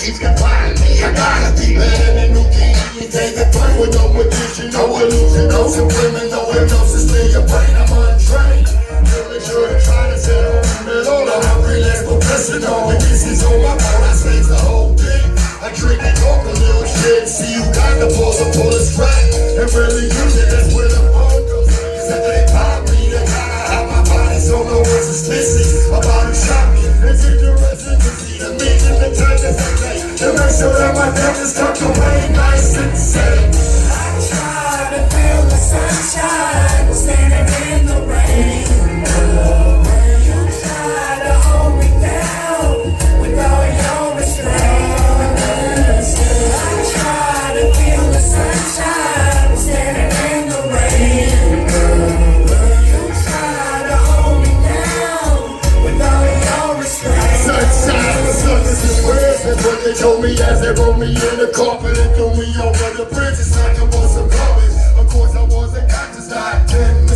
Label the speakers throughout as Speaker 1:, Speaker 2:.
Speaker 1: keeps confining me. I gotta be better than new king. You take the fight with no addiction, no illusion, no subliminal hypnosis in your brain. I'm untrained. Feeling sure to try to settle it all. I'm a freelance professional. And this is on my phone, I stage the whole thing. I drink and talk a little shit. See you got the pulse, I pull a strap. And really use it, that's where the phone goes. Except they pop me, they gotta have my body, so no one's suspicious about who shot me. It's interesting to see the meaning, the time that they make. To make sure that my death is tucked away nice and safe.
Speaker 2: I try to feel the sunshine, standing in the rain. You try to hold me down with all your restraints. I try to feel the sunshine, standing in the rain. You try to hold me down with all your restraints.
Speaker 1: Sunshine, the suckers is words. That's what they told me as they rolled me in the carpet and threw me over the bridges like I was some garbage. Of course I wasn't conscious, not 10%.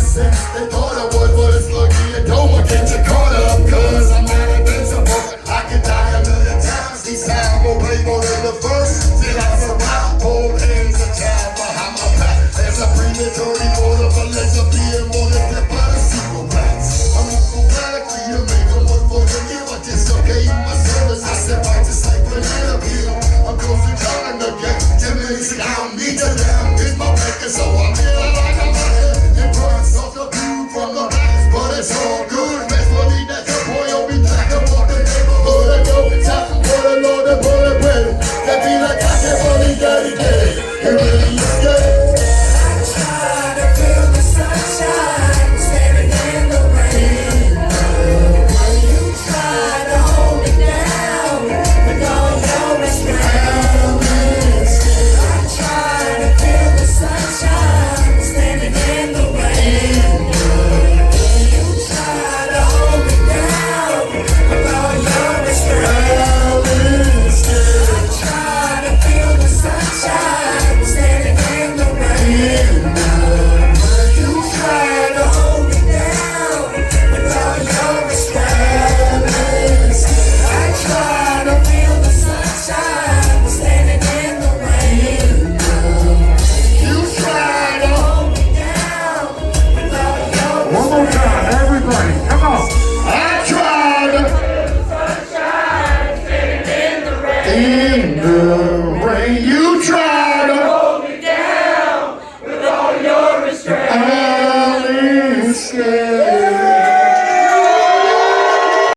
Speaker 1: They thought I was, but it's lucky and don't get you caught up. Cause I'm not invincible. I could die a million times. These times will play more than the first. Still I survive. Hold hands a child behind my back. There's a predatory motive, a lesbian motive that by the sequel blacks. I'm radically to make them one for the year. I dislocate my service. I said right just like banana peel. I'm close to drowning again. 10 minutes and I don't need to down. It's my record, so I'm feeling like I'm out here. It burns off the view from the back, but it's all good. Best believe that the boy will be back up on the neighborhood. I go top for the Lord and for the bread. That be like I can only daddy get it. It really is good.
Speaker 2: I try to feel the sunshine, standing in the rain. You try to hold me down with all your restraints. I try to feel the sunshine, standing in the rain. You try to hold me down with all your restraints. I try to feel the sunshine, standing in the rain. You try to hold me down with all your restraints. I try to feel the sunshine, standing in the rain.
Speaker 1: You try to
Speaker 2: Hold me down with all your
Speaker 3: One more time, everybody, come on.
Speaker 1: I tried
Speaker 2: sunshine, standing in the rain.
Speaker 1: in the rain. You